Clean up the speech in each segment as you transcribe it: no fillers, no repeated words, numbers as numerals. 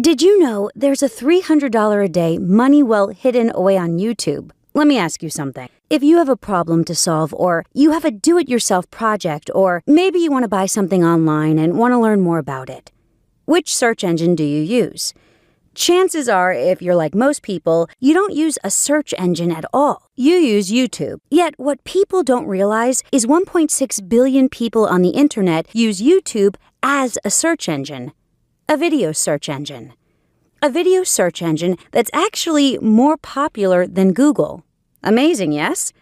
Did you know there's a $300 a day money well hidden away on YouTube? Let me ask you something. If you have a problem to solve, or you have a do-it-yourself project, or maybe you want to buy something online and want to learn more about it, which search engine do you use? Chances are, if you're like most people, you don't use a search engine at all. You use YouTube. Yet, what people don't realize is 1.6 billion people on the internet use YouTube as a search engine. A video search engine. A video search engine that's actually more popular than Google. Amazing, yes?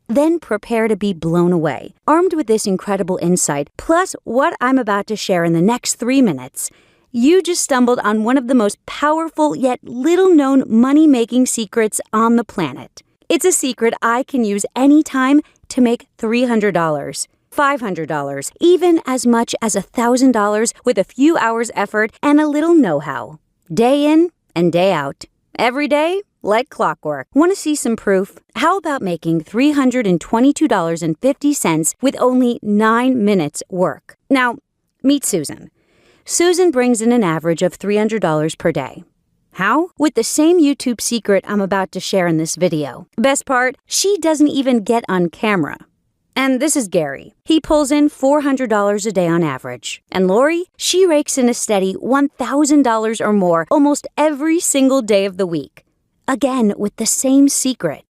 Then prepare to be blown away. Armed with this incredible insight, plus what I'm about to share in the next 3 minutes, you just stumbled on one of the most powerful yet little-known money-making secrets on the planet. It's a secret I can use anytime to make $300. $500, even as much as $1,000 with a few hours' effort and a little know-how. Day in and day out. Every day, like clockwork. Want to see some proof? How about making $322.50 with only 9 minutes work? Now, meet Susan. Susan brings in an average of $300 per day. How? With the same YouTube secret I'm about to share in this video. Best part, she doesn't even get on camera. And this is Gary. He pulls in $400 a day on average. And Lori, she rakes in a steady $1,000 or more almost every single day of the week. Again, with the same secret.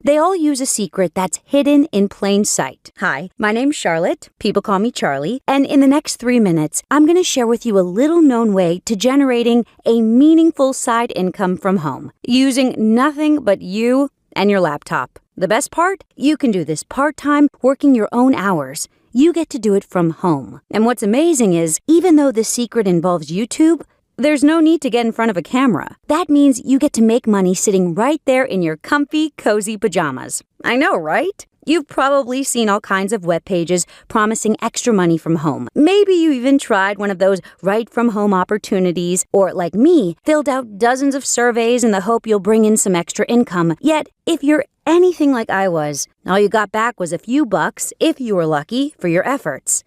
They all use a secret that's hidden in plain sight. Hi, my name's Charlotte. People call me Charlie. And in the next 3 minutes, I'm going to share with you a little-known way to generating a meaningful side income from home, using nothing but you and your laptop. The best part? You can do this part-time, working your own hours. You get to do it from home. And what's amazing is, even though this secret involves YouTube, there's no need to get in front of a camera. That means you get to make money sitting right there in your comfy, cozy pajamas. I know, right? You've probably seen all kinds of web pages promising extra money from home. Maybe you even tried one of those right-from-home opportunities, or like me, filled out dozens of surveys in the hope you'll bring in some extra income. Yet, if you're anything like I was, all you got back was a few bucks, if you were lucky, for your efforts.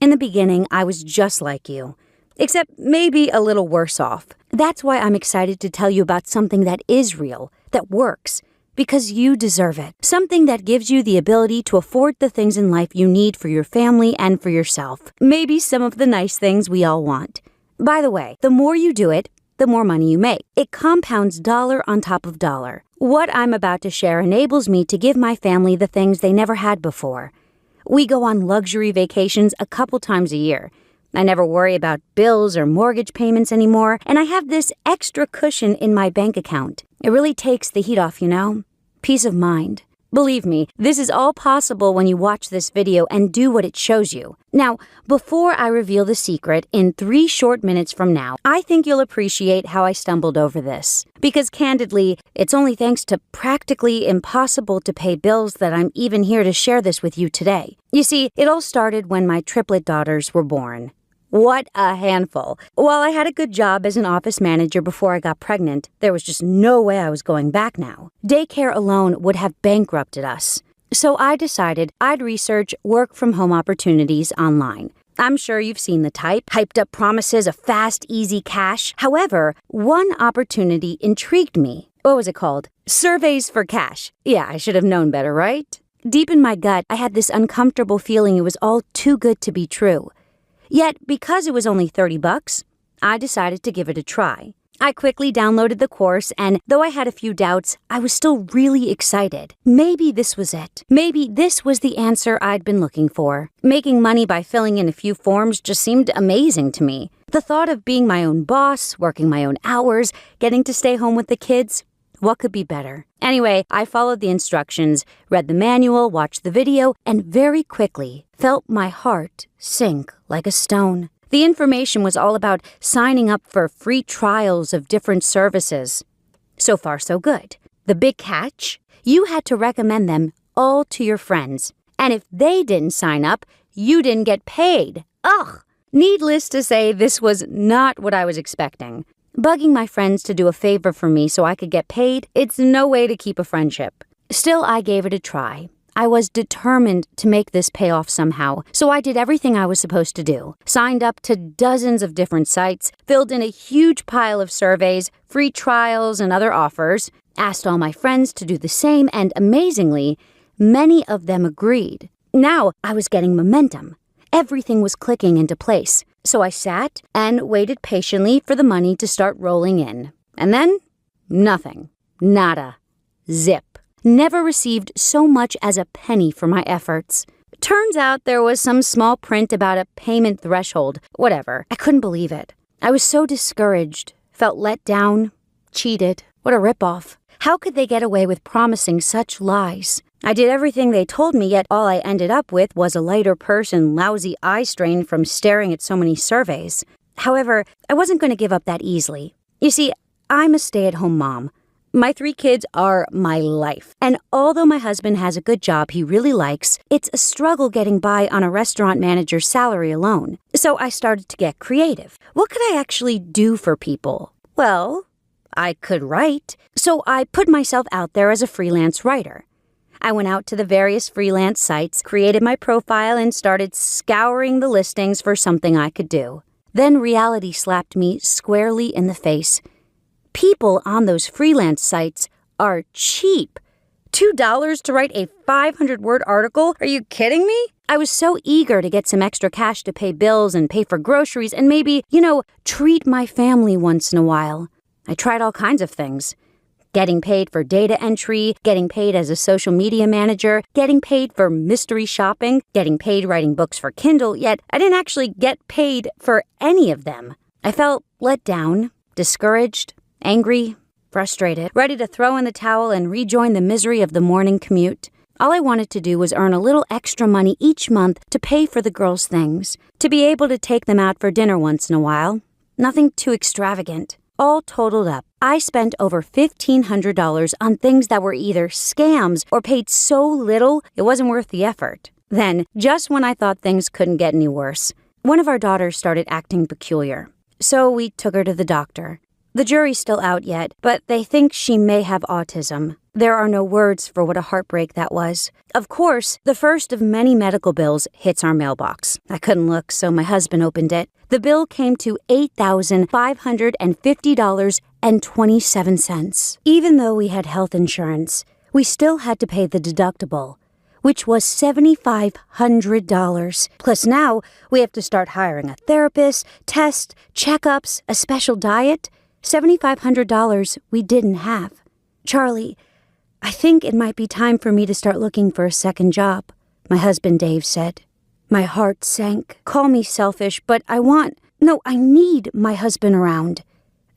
In the beginning, I was just like you, except maybe a little worse off. That's why I'm excited to tell you about something that is real, that works. Because you deserve it. Something that gives you the ability to afford the things in life you need for your family and for yourself. Maybe some of the nice things we all want. By the way, the more you do it, the more money you make. It compounds dollar on top of dollar. What I'm about to share enables me to give my family the things they never had before. We go on luxury vacations a couple times a year. I never worry about bills or mortgage payments anymore, and I have this extra cushion in my bank account. It really takes the heat off, you know? Peace of mind. Believe me, this is all possible when you watch this video and do what it shows you. Now, before I reveal the secret in 3 short minutes from now, I think you'll appreciate how I stumbled over this. Because candidly, it's only thanks to practically impossible to pay bills that I'm even here to share this with you today. You see, it all started when my triplet daughters were born. What a handful. While I had a good job as an office manager before I got pregnant, there was just no way I was going back now. Daycare alone would have bankrupted us. So I decided I'd research work-from-home opportunities online. I'm sure you've seen the type, hyped up promises of fast, easy cash. However, one opportunity intrigued me. What was it called? Surveys for cash. Yeah, I should have known better, right? Deep in my gut, I had this uncomfortable feeling it was all too good to be true. Yet, because it was only $30, I decided to give it a try. I quickly downloaded the course, and though I had a few doubts, I was still really excited. Maybe this was it. Maybe this was the answer I'd been looking for. Making money by filling in a few forms just seemed amazing to me. The thought of being my own boss, working my own hours, getting to stay home with the kids, what could be better? Anyway, I followed the instructions, read the manual, watched the video, and very quickly felt my heart sink like a stone. The information was all about signing up for free trials of different services. So far, so good. The big catch? You had to recommend them all to your friends. And if they didn't sign up, you didn't get paid. Ugh! Needless to say, this was not what I was expecting. Bugging my friends to do a favor for me so I could get paid, it's no way to keep a friendship. Still, I gave it a try. I was determined to make this pay off somehow, so I did everything I was supposed to do. Signed up to dozens of different sites, filled in a huge pile of surveys, free trials, and other offers, asked all my friends to do the same, and amazingly, many of them agreed. Now I was getting momentum. Everything was clicking into place, so I sat and waited patiently for the money to start rolling in. And then, nothing. Nada. Zip. Never received so much as a penny for my efforts. Turns out there was some small print about a payment threshold. Whatever. I couldn't believe it. I was so discouraged, felt let down, cheated. What a ripoff. How could they get away with promising such lies? I did everything they told me, yet all I ended up with was a lighter purse and lousy eye strain from staring at so many surveys. However, I wasn't going to give up that easily. You see, I'm a stay-at-home mom. My 3 kids are my life. And although my husband has a good job he really likes, it's a struggle getting by on a restaurant manager's salary alone. So I started to get creative. What could I actually do for people? Well, I could write. So I put myself out there as a freelance writer. I went out to the various freelance sites, created my profile, and started scouring the listings for something I could do. Then reality slapped me squarely in the face. People on those freelance sites are cheap. $2 to write a 500-word article? Are you kidding me? I was so eager to get some extra cash to pay bills and pay for groceries and maybe, treat my family once in a while. I tried all kinds of things. Getting paid for data entry, getting paid as a social media manager, getting paid for mystery shopping, getting paid writing books for Kindle, yet I didn't actually get paid for any of them. I felt let down, discouraged, angry, frustrated, ready to throw in the towel and rejoin the misery of the morning commute. All I wanted to do was earn a little extra money each month to pay for the girls' things, to be able to take them out for dinner once in a while. Nothing too extravagant. All totaled up, I spent over $1,500 on things that were either scams or paid so little it wasn't worth the effort. Then, just when I thought things couldn't get any worse, one of our daughters started acting peculiar. So we took her to the doctor. The jury's still out yet, but they think she may have autism. There are no words for what a heartbreak that was. Of course, the first of many medical bills hits our mailbox. I couldn't look, so my husband opened it. The bill came to $8,550.27. Even though we had health insurance, we still had to pay the deductible, which was $7,500. Plus now, we have to start hiring a therapist, tests, checkups, a special diet. $7,500 we didn't have. Charlie, I think it might be time for me to start looking for a second job, my husband Dave said. My heart sank. Call me selfish, but I need my husband around,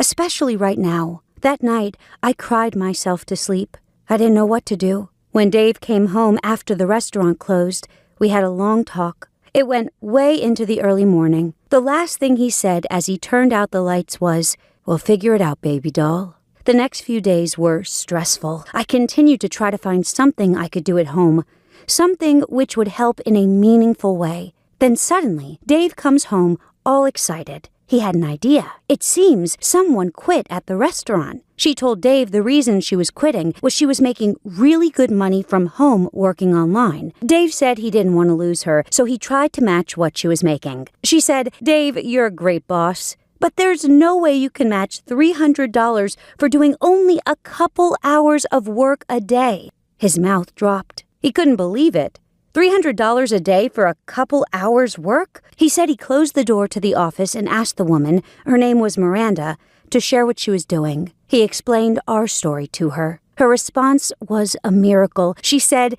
especially right now. That night, I cried myself to sleep. I didn't know what to do. When Dave came home after the restaurant closed, we had a long talk. It went way into the early morning. The last thing he said as he turned out the lights was, "We'll figure it out, baby doll." The next few days were stressful. I continued to try to find something I could do at home, something which would help in a meaningful way. Then suddenly, Dave comes home all excited. He had an idea. It seems someone quit at the restaurant. She told Dave the reason she was quitting was she was making really good money from home working online. Dave said he didn't want to lose her, so he tried to match what she was making. She said, "Dave, you're a great boss, but there's no way you can match $300 for doing only a couple hours of work a day." His mouth dropped. He couldn't believe it. $300 a day for a couple hours work? He said he closed the door to the office and asked the woman, her name was Miranda, to share what she was doing. He explained our story to her. Her response was a miracle. She said,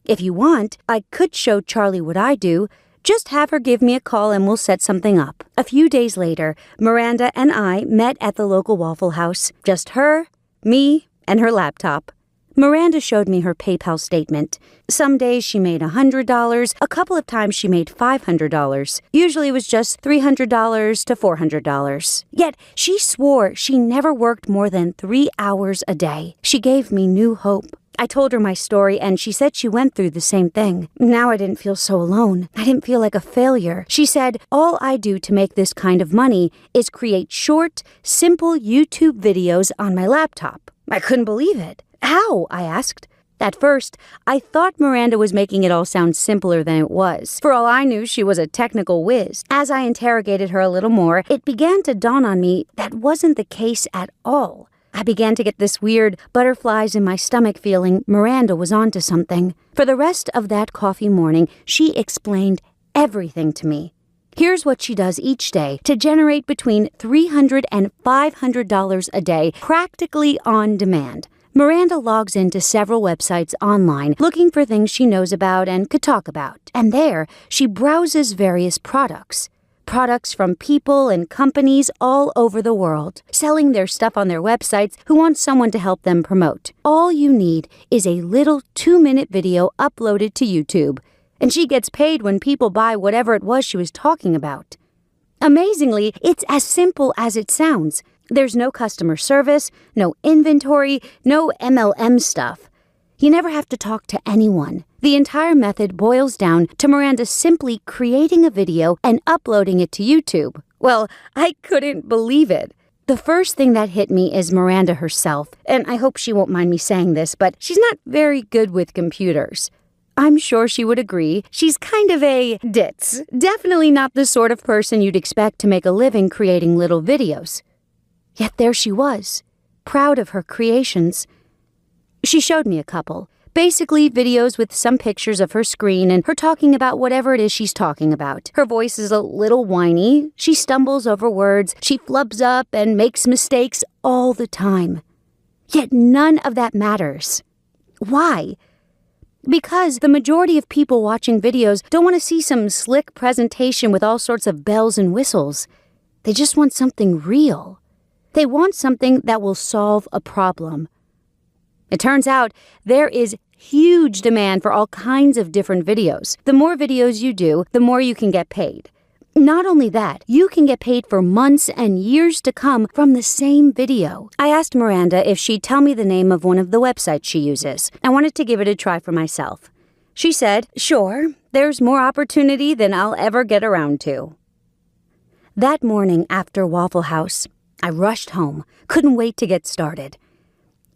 "If you want, I could show Charlie what I do. Just have her give me a call and we'll set something up." A few days later, Miranda and I met at the local Waffle House. Just her, me, and her laptop. Miranda showed me her PayPal statement. Some days she made $100, a couple of times she made $500. Usually it was just $300 to $400. Yet she swore she never worked more than 3 hours a day. She gave me new hope. I told her my story, and she said she went through the same thing. Now I didn't feel so alone. I didn't feel like a failure. She said, "All I do to make this kind of money is create short, simple YouTube videos on my laptop." I couldn't believe it. "How?" I asked. At first, I thought Miranda was making it all sound simpler than it was. For all I knew, she was a technical whiz. As I interrogated her a little more, it began to dawn on me that wasn't the case at all. I began to get this weird butterflies in my stomach feeling Miranda was onto something. For the rest of that coffee morning, she explained everything to me. Here's what she does each day to generate between $300 and $500 a day, practically on demand. Miranda logs into several websites online looking for things she knows about and could talk about. And there, she browses various products. Products from people and companies all over the world, selling their stuff on their websites who want someone to help them promote. All you need is a little 2-minute video uploaded to YouTube, and she gets paid when people buy whatever it was she was talking about. Amazingly, it's as simple as it sounds. There's no customer service, no inventory, no MLM stuff. You never have to talk to anyone. The entire method boils down to Miranda simply creating a video and uploading it to YouTube. Well, I couldn't believe it. The first thing that hit me is Miranda herself, and I hope she won't mind me saying this, but she's not very good with computers. I'm sure she would agree. She's kind of a ditz. Definitely not the sort of person you'd expect to make a living creating little videos. Yet there she was, proud of her creations. She showed me a couple. Basically, videos with some pictures of her screen and her talking about whatever it is she's talking about. Her voice is a little whiny. She stumbles over words. She flubs up and makes mistakes all the time. Yet none of that matters. Why? Because the majority of people watching videos don't want to see some slick presentation with all sorts of bells and whistles. They just want something real. They want something that will solve a problem. It turns out there is huge demand for all kinds of different videos. The more videos you do, the more you can get paid. Not only that, you can get paid for months and years to come from the same video. I asked Miranda if she'd tell me the name of one of the websites she uses. I wanted to give it a try for myself. She said, "Sure, there's more opportunity than I'll ever get around to." That morning after Waffle House, I rushed home, couldn't wait to get started.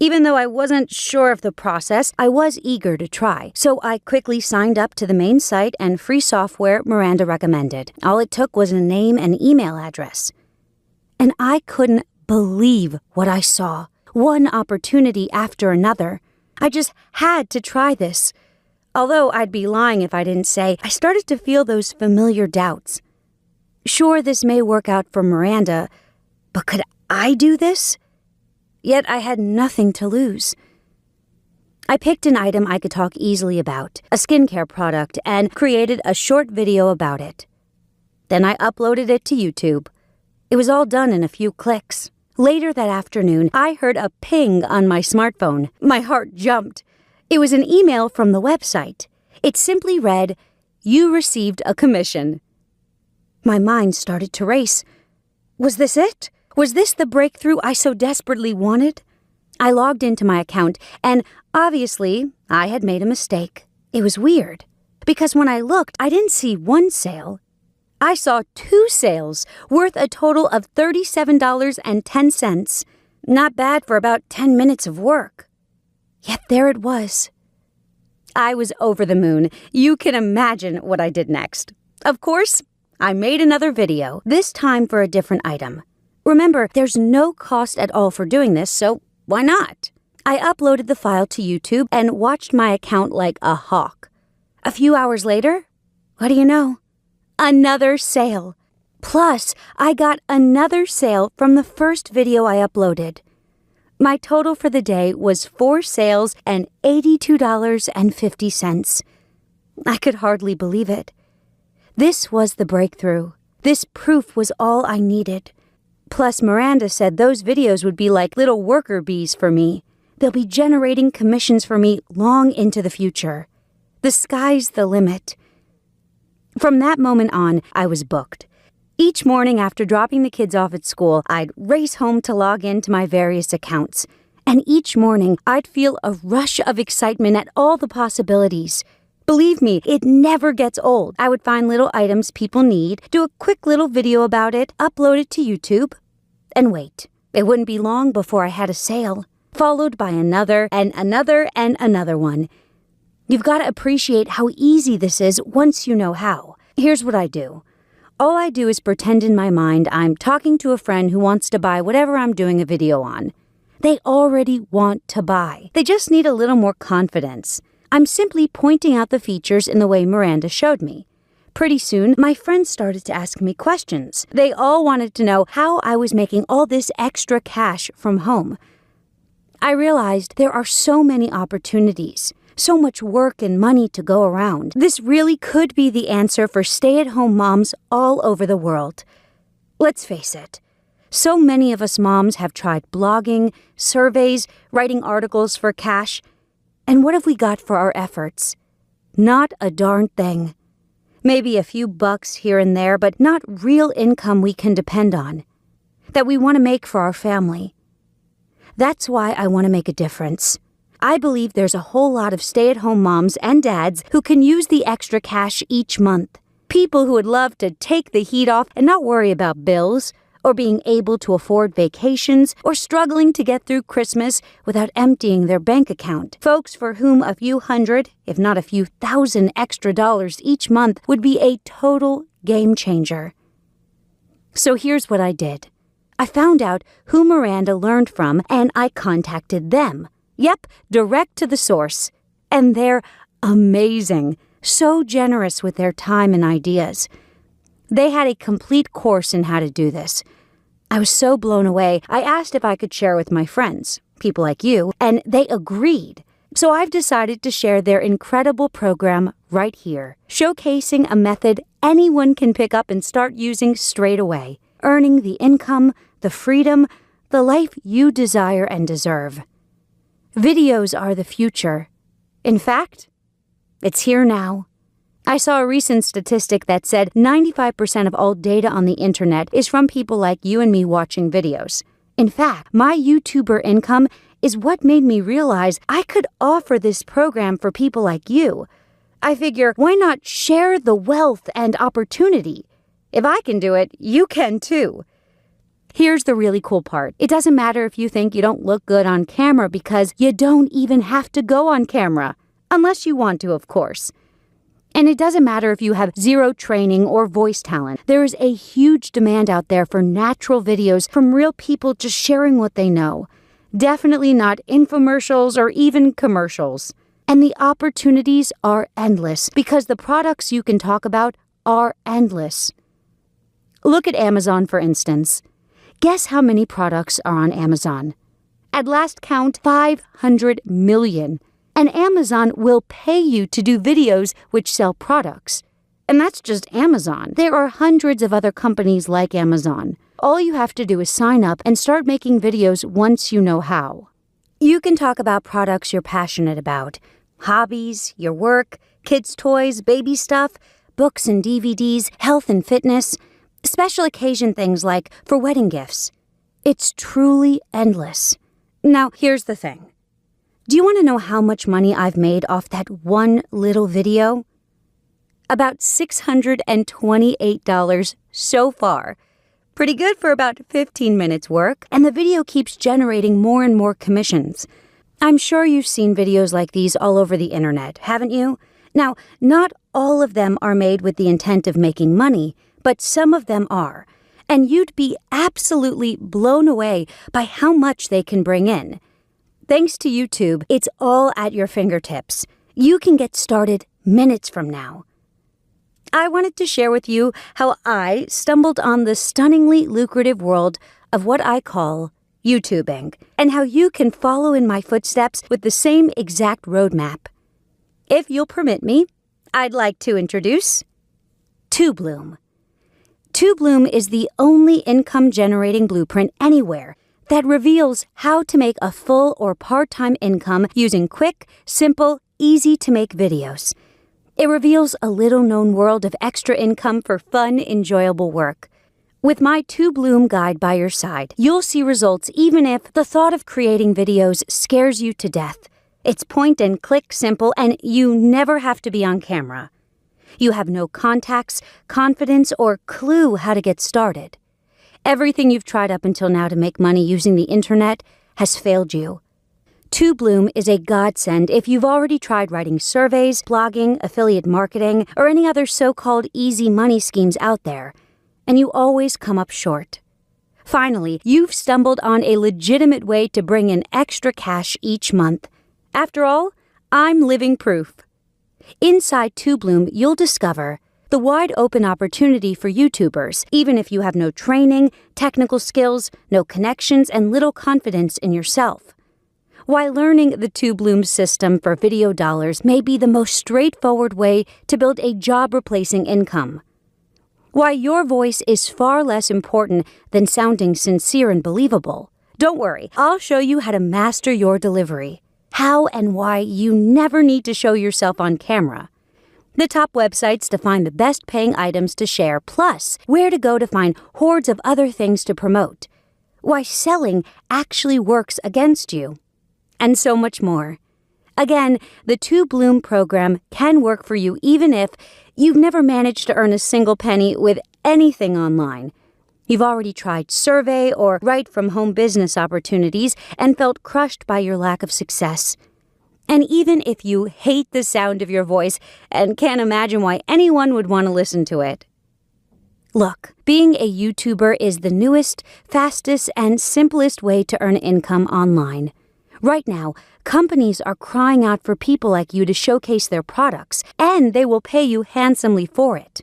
Even though I wasn't sure of the process, I was eager to try, so I quickly signed up to the main site and free software Miranda recommended. All it took was a name and email address. And I couldn't believe what I saw, one opportunity after another. I just had to try this. Although I'd be lying if I didn't say I started to feel those familiar doubts. Sure, this may work out for Miranda, but could I do this? Yet I had nothing to lose. I picked an item I could talk easily about, a skincare product, and created a short video about it. Then I uploaded it to YouTube. It was all done in a few clicks. Later that afternoon, I heard a ping on my smartphone. My heart jumped. It was an email from the website. It simply read, "You received a commission." My mind started to race. Was this it? Was this the breakthrough I so desperately wanted? I logged into my account, and obviously, I had made a mistake. It was weird, because when I looked, I didn't see one sale. I saw 2 sales, worth a total of $37.10. Not bad for about 10 minutes of work. Yet there it was. I was over the moon. You can imagine what I did next. Of course, I made another video, this time for a different item. Remember, there's no cost at all for doing this, so why not? I uploaded the file to YouTube and watched my account like a hawk. A few hours later, what do you know? Another sale. Plus, I got another sale from the first video I uploaded. My total for the day was 4 sales and $82.50. I could hardly believe it. This was the breakthrough. This proof was all I needed. Plus, Miranda said those videos would be like little worker bees for me. They'll be generating commissions for me long into the future. The sky's the limit. From that moment on, I was booked. Each morning after dropping the kids off at school, I'd race home to log into my various accounts. And each morning, I'd feel a rush of excitement at all the possibilities. Believe me, it never gets old. I would find little items people need, do a quick little video about it, upload it to YouTube, and wait. It wouldn't be long before I had a sale. followed by another and another and another one. You've got to appreciate how easy this is once you know how. Here's what I do. All I do is pretend in my mind I'm talking to a friend who wants to buy whatever I'm doing a video on. They already want to buy. They just need a little more confidence. I'm simply pointing out the features in the way Miranda showed me. Pretty soon, my friends started to ask me questions. They all wanted to know how I was making all this extra cash from home. I realized there are so many opportunities, so much work and money to go around. This really could be the answer for stay-at-home moms all over the world. Let's face it, so many of us moms have tried blogging, surveys, writing articles for cash, and what have we got for our efforts? Not a darn thing. Maybe a few bucks here and there, but not real income we can depend on, that we want to make for our family. That's why I want to make a difference. I believe there's a whole lot of stay-at-home moms and dads who can use the extra cash each month. People who would love to take the heat off and not worry about bills, or being able to afford vacations, or struggling to get through Christmas without emptying their bank account. Folks for whom a few hundred, if not a few thousand extra dollars each month would be a total game changer. So here's what I did. I found out who Miranda learned from, and I contacted them. Yep, direct to the source. And they're amazing, so generous with their time and ideas. They had a complete course in how to do this. I was so blown away, I asked if I could share with my friends, people like you, and they agreed. So I've decided to share their incredible program right here, showcasing a method anyone can pick up and start using straight away, earning the income, the freedom, the life you desire and deserve. Videos are the future. In fact, it's here now. I saw a recent statistic that said 95% of all data on the internet is from people like you and me watching videos. In fact, my YouTuber income is what made me realize I could offer this program for people like you. I figure, why not share the wealth and opportunity? If I can do it, you can too. Here's the really cool part. It doesn't matter if you think you don't look good on camera because you don't even have to go on camera. Unless you want to, of course. And it doesn't matter if you have zero training or voice talent. There is a huge demand out there for natural videos from real people just sharing what they know. Definitely not infomercials or even commercials. And the opportunities are endless because the products you can talk about are endless. Look at Amazon, for instance. Guess how many products are on Amazon? At last count, 500 million. And Amazon will pay you to do videos which sell products. And that's just Amazon. There are hundreds of other companies like Amazon. All you have to do is sign up and start making videos once you know how. You can talk about products you're passionate about, hobbies, your work, kids' toys, baby stuff, books and DVDs, health and fitness, special occasion things like for wedding gifts. It's truly endless. Now, here's the thing. Do you want to know how much money I've made off that one little video? About $628 so far. Pretty good for about 15 minutes work, and the video keeps generating more and more commissions. I'm sure you've seen videos like these all over the internet, haven't you? Now, not all of them are made with the intent of making money, but some of them are. And you'd be absolutely blown away by how much they can bring in. Thanks to YouTube, it's all at your fingertips. You can get started minutes from now. I wanted to share with you how I stumbled on the stunningly lucrative world of what I call YouTubing, and how you can follow in my footsteps with the same exact roadmap. If you'll permit me, I'd like to introduce TubeBloom. TubeBloom is the only income-generating blueprint anywhere that reveals how to make a full or part-time income using quick, simple, easy-to-make videos. It reveals a little-known world of extra income for fun, enjoyable work. With my TubeBloom guide by your side, you'll see results even if the thought of creating videos scares you to death. It's point-and-click simple, and you never have to be on camera. You have no contacts, confidence, or clue how to get started. Everything you've tried up until now to make money using the internet has failed you. TubeBloom is a godsend if you've already tried writing surveys, blogging, affiliate marketing, or any other so-called easy money schemes out there, and you always come up short. Finally, you've stumbled on a legitimate way to bring in extra cash each month. After all, I'm living proof. Inside TubeBloom, you'll discover the wide open opportunity for YouTubers, even if you have no training, technical skills, no connections, and little confidence in yourself. Why learning the TubeBloom system for video dollars may be the most straightforward way to build a job-replacing income. Why your voice is far less important than sounding sincere and believable. Don't worry, I'll show you how to master your delivery. How and why you never need to show yourself on camera. The top websites to find the best paying items to share, plus where to go to find hordes of other things to promote. Why selling actually works against you. And so much more. Again, the TubeBloom program can work for you even if you've never managed to earn a single penny with anything online. You've already tried survey or write-from-home business opportunities and felt crushed by your lack of success. And even if you hate the sound of your voice and can't imagine why anyone would want to listen to it. Look, being a YouTuber is the newest, fastest, and simplest way to earn income online. Right now, companies are crying out for people like you to showcase their products, and they will pay you handsomely for it.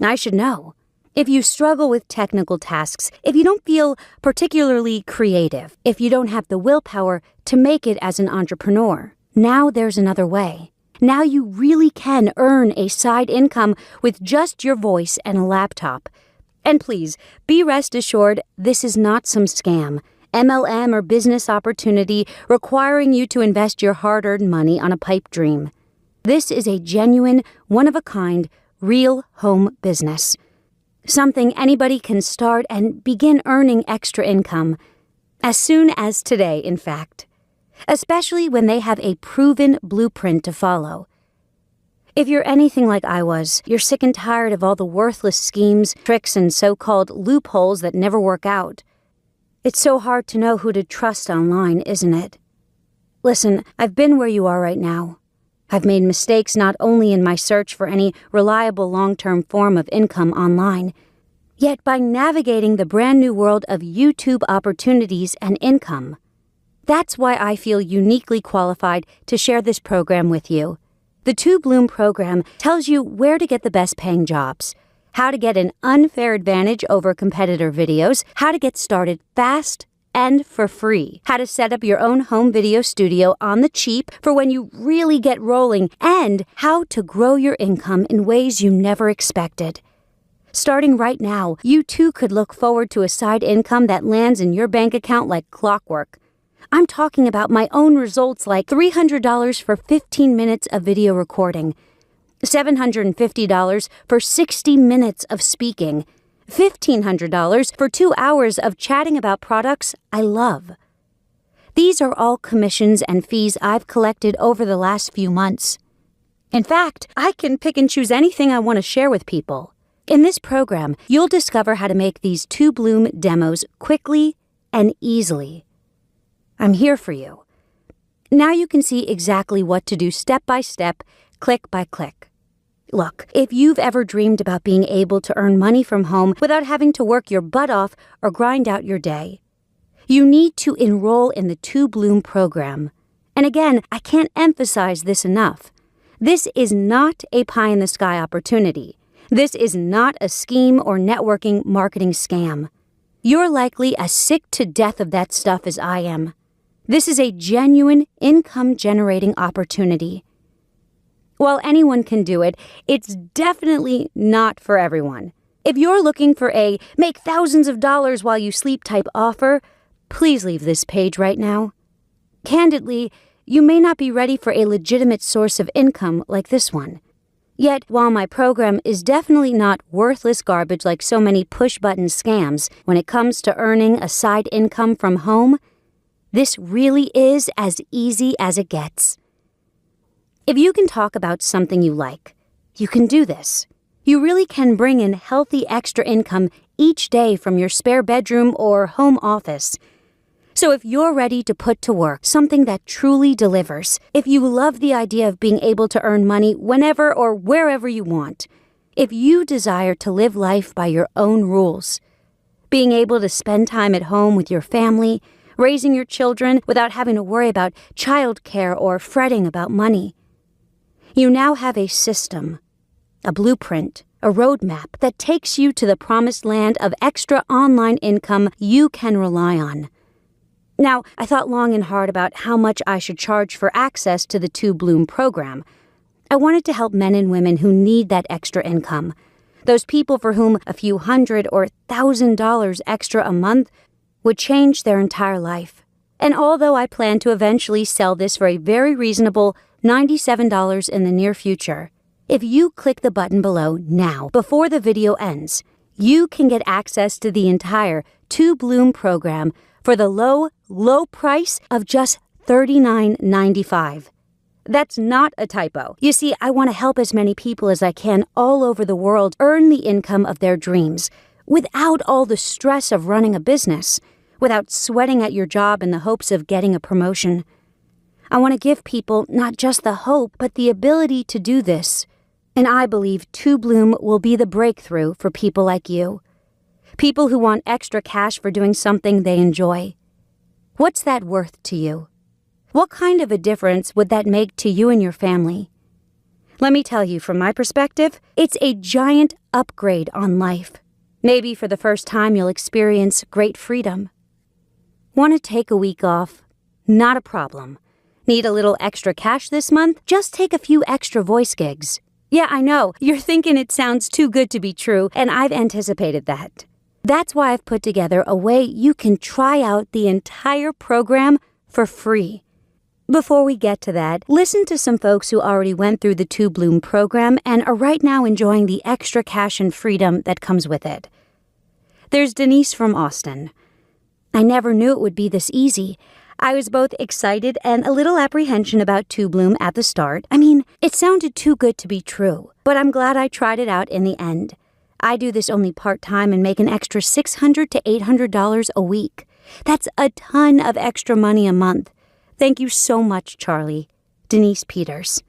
I should know. If you struggle with technical tasks, if you don't feel particularly creative, if you don't have the willpower to make it as an entrepreneur, now there's another way. Now you really can earn a side income with just your voice and a laptop. And please, be rest assured, this is not some scam. MLM or business opportunity requiring you to invest your hard-earned money on a pipe dream. This is a genuine, one-of-a-kind, real home business. Something anybody can start and begin earning extra income. As soon as today, in fact. Especially when they have a proven blueprint to follow. If you're anything like I was, you're sick and tired of all the worthless schemes, tricks, and so-called loopholes that never work out. It's so hard to know who to trust online, isn't it? Listen, I've been where you are right now. I've made mistakes not only in my search for any reliable long-term form of income online, yet by navigating the brand new world of YouTube opportunities and income. That's why I feel uniquely qualified to share this program with you. The TubeBloom program tells you where to get the best paying jobs, how to get an unfair advantage over competitor videos, how to get started fast and for free, how to set up your own home video studio on the cheap for when you really get rolling, and how to grow your income in ways you never expected. Starting right now, you too could look forward to a side income that lands in your bank account like clockwork. I'm talking about my own results like $300 for 15 minutes of video recording, $750 for 60 minutes of speaking, $1,500 for 2 hours of chatting about products I love. These are all commissions and fees I've collected over the last few months. In fact, I can pick and choose anything I want to share with people. In this program, you'll discover how to make these TubeBloom demos quickly and easily. I'm here for you. Now you can see exactly what to do step by step, click by click. Look, if you've ever dreamed about being able to earn money from home without having to work your butt off or grind out your day, you need to enroll in the TubeBloom program. And again, I can't emphasize this enough. This is not a pie-in-the-sky opportunity. This is not a scheme or networking marketing scam. You're likely as sick to death of that stuff as I am. This is a genuine income-generating opportunity. While anyone can do it, it's definitely not for everyone. If you're looking for a make thousands of dollars while you sleep type offer, please leave this page right now. Candidly, you may not be ready for a legitimate source of income like this one. Yet, while my program is definitely not worthless garbage like so many push-button scams when it comes to earning a side income from home, this really is as easy as it gets. If you can talk about something you like, you can do this. You really can bring in healthy extra income each day from your spare bedroom or home office. So if you're ready to put to work something that truly delivers, if you love the idea of being able to earn money whenever or wherever you want, if you desire to live life by your own rules, being able to spend time at home with your family, raising your children without having to worry about childcare or fretting about money, you now have a system, a blueprint, a roadmap that takes you to the promised land of extra online income you can rely on. Now, I thought long and hard about how much I should charge for access to the 2Bloom program. I wanted to help men and women who need that extra income, those people for whom a few $100 or $1,000 extra a month would change their entire life. And although I plan to eventually sell this for a very reasonable $97 in the near future, if you click the button below now, before the video ends, you can get access to the entire 2Bloom program for the low price of just $39.95. That's not a typo. You see, I want to help as many people as I can all over the world earn the income of their dreams without all the stress of running a business, without sweating at your job in the hopes of getting a promotion. I want to give people not just the hope, but the ability to do this. And I believe 2Bloom will be the breakthrough for people like you. People who want extra cash for doing something they enjoy. What's that worth to you? What kind of a difference would that make to you and your family? Let me tell you, from my perspective, it's a giant upgrade on life. Maybe for the first time you'll experience great freedom. Want to take a week off? Not a problem. Need a little extra cash this month? Just take a few extra voice gigs. Yeah, I know, you're thinking it sounds too good to be true, and I've anticipated that. That's why I've put together a way you can try out the entire program for free. Before we get to that, listen to some folks who already went through the 2Bloom program and are right now enjoying the extra cash and freedom that comes with it. There's Denise from Austin. I never knew it would be this easy. I was both excited and a little apprehension about 2Bloom at the start. I mean, it sounded too good to be true, but I'm glad I tried it out in the end. I do this only part-time and make an extra $600 to $800 a week. That's a ton of extra money a month. Thank you so much, Charlie. Denise Peters.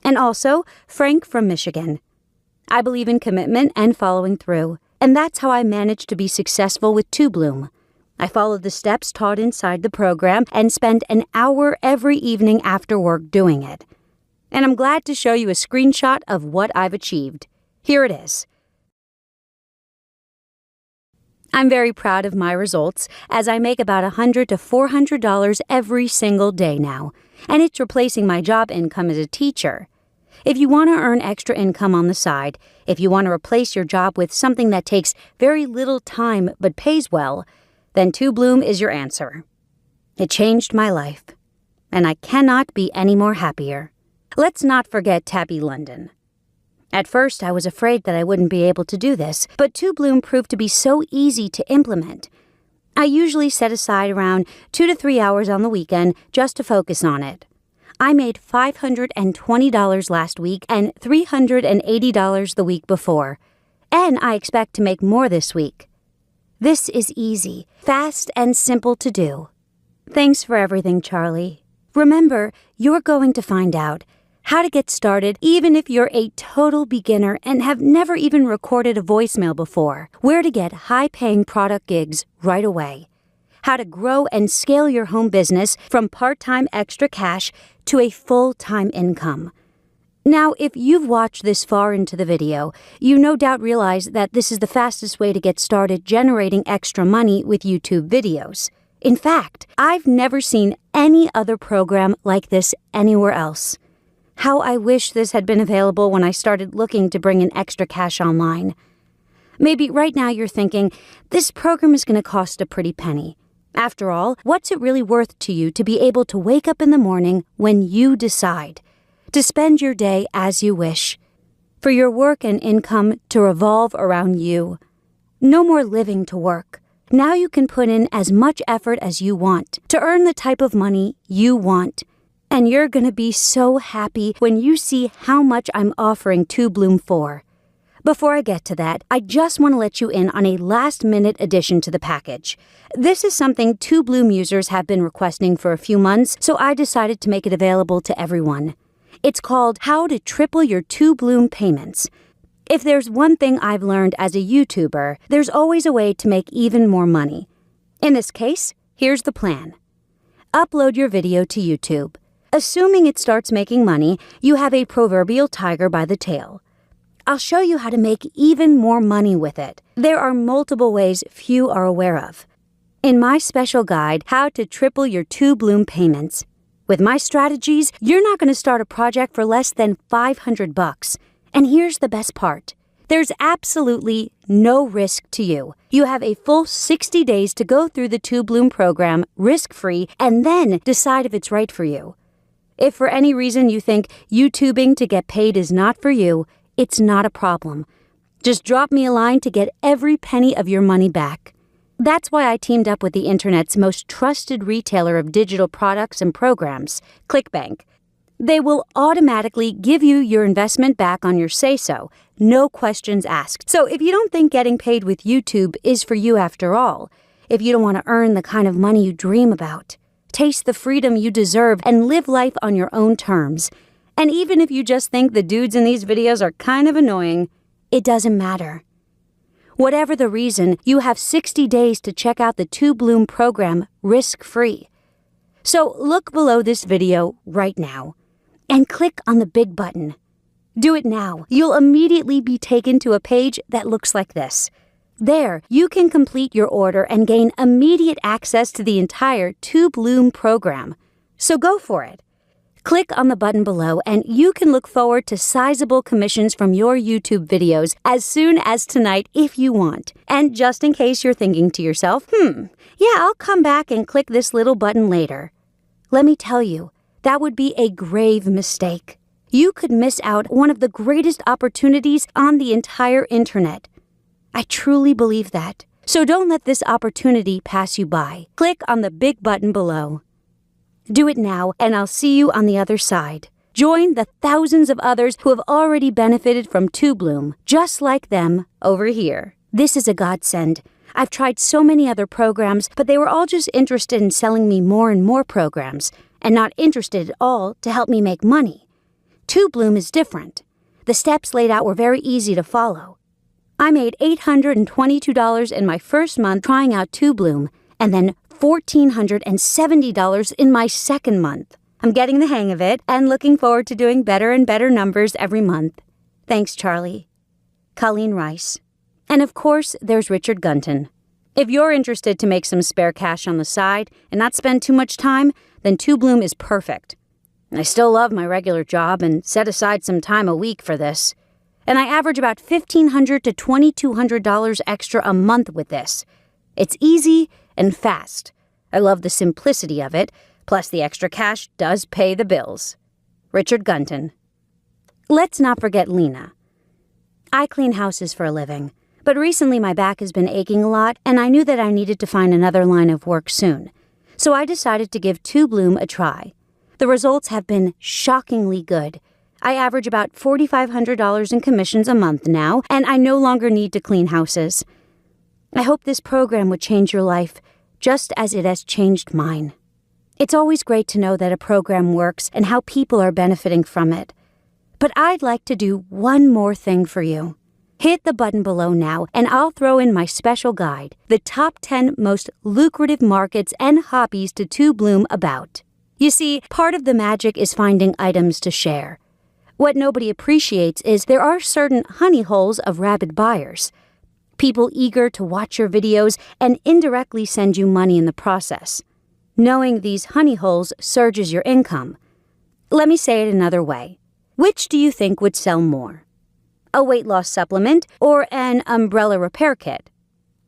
And also, Frank from Michigan. I believe in commitment and following through, and that's how I managed to be successful with 2Bloom. I followed the steps taught inside the program and spend an hour every evening after work doing it. And I'm glad to show you a screenshot of what I've achieved. Here it is. I'm very proud of my results, as I make about $100 to $400 every single day now, and it's replacing my job income as a teacher. If you want to earn extra income on the side, if you want to replace your job with something that takes very little time but pays well, then 2Bloom is your answer. It changed my life, and I cannot be any more happier. Let's not forget Tabby London. At first, I was afraid that I wouldn't be able to do this, but 2Bloom proved to be so easy to implement. I usually set aside around 2 to 3 hours on the weekend just to focus on it. I made $520 last week and $380 the week before, and I expect to make more this week. This is easy, fast, and simple to do. Thanks for everything, Charlie. Remember, you're going to find out how to get started even if you're a total beginner and have never even recorded a voicemail before, where to get high-paying product gigs right away, how to grow and scale your home business from part-time extra cash to a full-time income. Now, if you've watched this far into the video, you no doubt realize that this is the fastest way to get started generating extra money with YouTube videos. In fact, I've never seen any other program like this anywhere else. How I wish this had been available when I started looking to bring in extra cash online. Maybe right now you're thinking, this program is going to cost a pretty penny. After all, what's it really worth to you to be able to wake up in the morning when you decide, to spend your day as you wish, for your work and income to revolve around you? No more living to work. Now you can put in as much effort as you want to earn the type of money you want. And you're going to be so happy when you see how much I'm offering 2Bloom for. Before I get to that, I just want to let you in on a last-minute addition to the package. This is something TubeBloom users have been requesting for a few months, so I decided to make it available to everyone. It's called How to Triple Your TubeBloom Payments. If there's one thing I've learned as a YouTuber, there's always a way to make even more money. In this case, here's the plan. Upload your video to YouTube. Assuming it starts making money, you have a proverbial tiger by the tail. I'll show you how to make even more money with it. There are multiple ways few are aware of. In my special guide, How to Triple Your TubeBloom Payments. With my strategies, you're not going to start a project for less than $500. And here's the best part. There's absolutely no risk to you. You have a full 60 days to go through the TubeBloom program risk-free and then decide if it's right for you. If for any reason you think YouTubing to get paid is not for you, it's not a problem. Just drop me a line to get every penny of your money back. That's why I teamed up with the internet's most trusted retailer of digital products and programs, ClickBank. They will automatically give you your investment back on your say-so, no questions asked. So if you don't think getting paid with YouTube is for you after all, if you don't want to earn the kind of money you dream about, taste the freedom you deserve, and live life on your own terms, and even if you just think the dudes in these videos are kind of annoying, it doesn't matter. Whatever the reason, you have 60 days to check out the TubeBloom program risk-free. So look below this video right now and click on the big button. Do it now. You'll immediately be taken to a page that looks like this. There, you can complete your order and gain immediate access to the entire TubeBloom program. So go for it. Click on the button below and you can look forward to sizable commissions from your YouTube videos as soon as tonight if you want. And just in case you're thinking to yourself, yeah, I'll come back and click this little button later. Let me tell you, that would be a grave mistake. You could miss out one of the greatest opportunities on the entire internet. I truly believe that. So don't let this opportunity pass you by. Click on the big button below. Do it now, and I'll see you on the other side. Join the thousands of others who have already benefited from TubeBloom, just like them over here. This is a godsend. I've tried so many other programs, but they were all just interested in selling me more and more programs, and not interested at all to help me make money. TubeBloom is different. The steps laid out were very easy to follow. I made $822 in my first month trying out TubeBloom, and then $1,470 in my second month. I'm getting the hang of it and looking forward to doing better and better numbers every month. Thanks, Charlie. Colleen Rice. And of course, there's Richard Gunton. If you're interested to make some spare cash on the side and not spend too much time, then TubeBloom is perfect. I still love my regular job and set aside some time a week for this. And I average about $1,500 to $2,200 extra a month with this. It's easy and fast. I love the simplicity of it, plus the extra cash does pay the bills. Richard Gunton. Let's not forget Lena. I clean houses for a living, but recently my back has been aching a lot, and I knew that I needed to find another line of work soon. So I decided to give TubeBloom a try. The results have been shockingly good. I average about $4,500 in commissions a month now, and I no longer need to clean houses. I hope this program would change your life, just as it has changed mine. It's always great to know that a program works and how people are benefiting from it. But I'd like to do one more thing for you. Hit the button below now, and I'll throw in my special guide, the top 10 most lucrative markets and hobbies to TubeBloom about. You see, part of the magic is finding items to share. What nobody appreciates is there are certain honey holes of rabid buyers. People eager to watch your videos and indirectly send you money in the process. Knowing these honey holes surges your income. Let me say it another way. Which do you think would sell more? A weight loss supplement or an umbrella repair kit?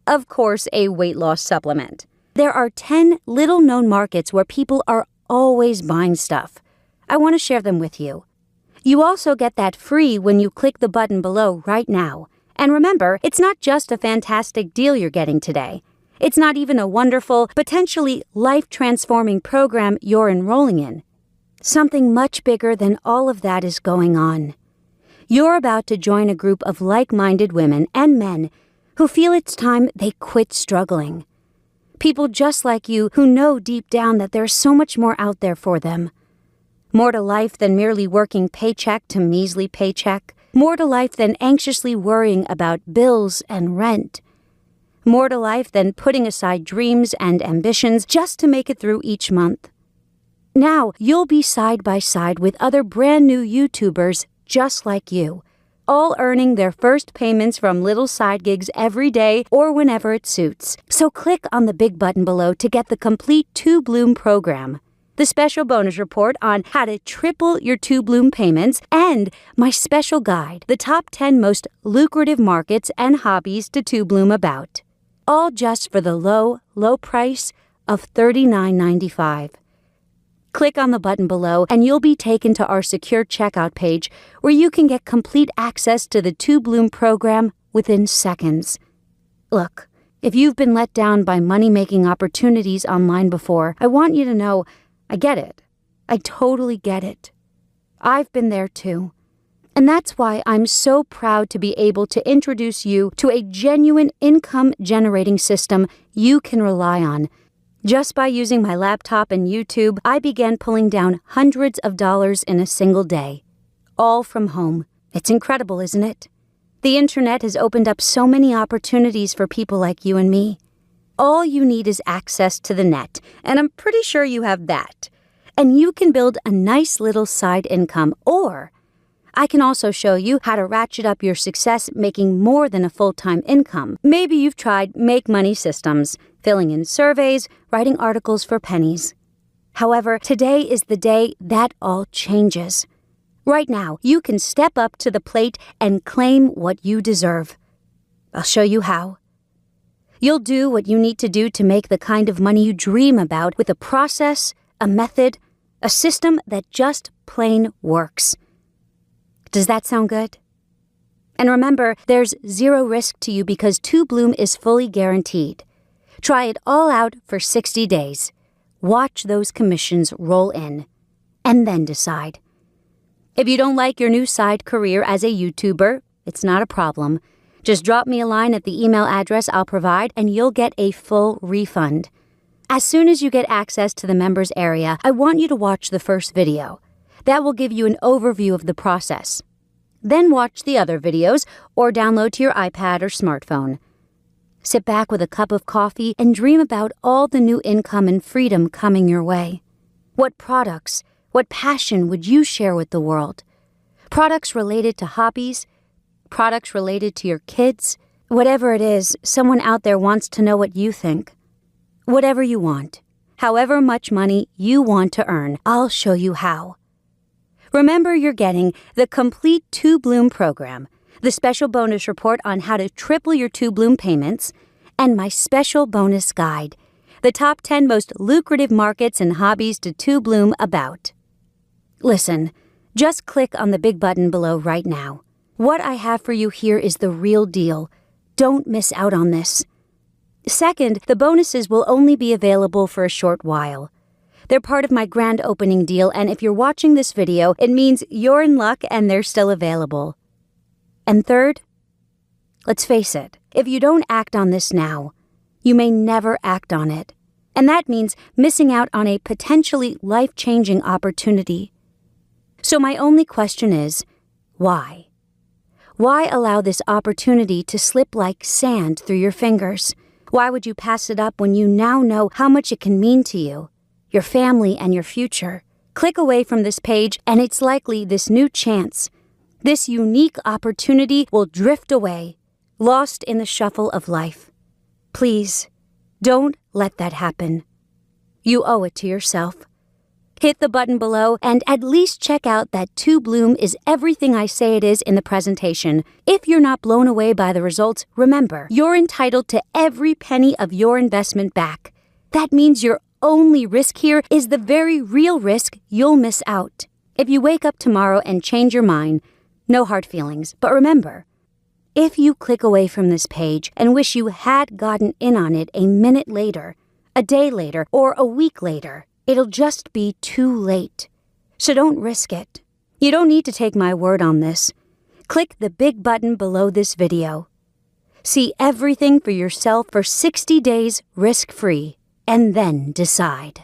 Of course, a weight loss supplement. There are 10 little-known markets where people are always buying stuff. I want to share them with you. You also get that free when you click the button below right now. And remember, it's not just a fantastic deal you're getting today. It's not even a wonderful, potentially life-transforming program you're enrolling in. Something much bigger than all of that is going on. You're about to join a group of like-minded women and men who feel it's time they quit struggling. People just like you who know deep down that there's so much more out there for them. More to life than merely working paycheck to measly paycheck. More to life than anxiously worrying about bills and rent. More to life than putting aside dreams and ambitions just to make it through each month. Now you'll be side by side with other brand new YouTubers just like you, all earning their first payments from little side gigs every day or whenever it suits. So click on the big button below to get the complete 2Bloom program, the special bonus report on how to triple your 2Bloom payments, and my special guide, the top 10 most lucrative markets and hobbies to 2Bloom about. All just for the low price of $39.95. Click on the button below and you'll be taken to our secure checkout page where you can get complete access to the 2Bloom program within seconds. Look, if you've been let down by money-making opportunities online before, I want you to know I get it. I totally get it. I've been there too. And that's why I'm so proud to be able to introduce you to a genuine income-generating system you can rely on. Just by using my laptop and YouTube, I began pulling down hundreds of dollars in a single day. All from home. It's incredible, isn't it? The internet has opened up so many opportunities for people like you and me. All you need is access to the net, and I'm pretty sure you have that. And you can build a nice little side income, or I can also show you how to ratchet up your success making more than a full-time income. Maybe you've tried make money systems, filling in surveys, writing articles for pennies. However, today is the day that all changes. Right now, you can step up to the plate and claim what you deserve. I'll show you how. You'll do what you need to do to make the kind of money you dream about with a process, a method, a system that just plain works. Does that sound good? And remember, there's zero risk to you because 2Bloom is fully guaranteed. Try it all out for 60 days. Watch those commissions roll in, and then decide. If you don't like your new side career as a YouTuber, it's not a problem. Just drop me a line at the email address I'll provide, and you'll get a full refund. As soon as you get access to the members area, I want you to watch the first video. That will give you an overview of the process. Then watch the other videos or download to your iPad or smartphone. Sit back with a cup of coffee and dream about all the new income and freedom coming your way. What products, what passion would you share with the world? Products related to hobbies? Products related to your kids? Whatever it is, someone out there wants to know what you think. Whatever you want, however much money you want to earn, I'll show you how. Remember, you're getting the complete 2Bloom program, the special bonus report on how to triple your 2Bloom payments, and my special bonus guide, the top 10 most lucrative markets and hobbies to 2Bloom about. Listen, just click on the big button below right now. What I have for you here is the real deal. Don't miss out on this. Second, the bonuses will only be available for a short while. They're part of my grand opening deal, and if you're watching this video, it means you're in luck and they're still available. And third, let's face it, if you don't act on this now, you may never act on it. And that means missing out on a potentially life-changing opportunity. So my only question is, why? Why allow this opportunity to slip like sand through your fingers? Why would you pass it up when you now know how much it can mean to you, your family, and your future? Click away from this page, and it's likely this new chance, this unique opportunity will drift away, lost in the shuffle of life. Please, don't let that happen. You owe it to yourself. Hit the button below and at least check out that 2Bloom is everything I say it is in the presentation. If you're not blown away by the results, remember, you're entitled to every penny of your investment back. That means your only risk here is the very real risk you'll miss out. If you wake up tomorrow and change your mind, no hard feelings. But remember, if you click away from this page and wish you had gotten in on it a minute later, a day later, or a week later, it'll just be too late. So don't risk it. You don't need to take my word on this. Click the big button below this video. See everything for yourself for 60 days risk-free, and then decide.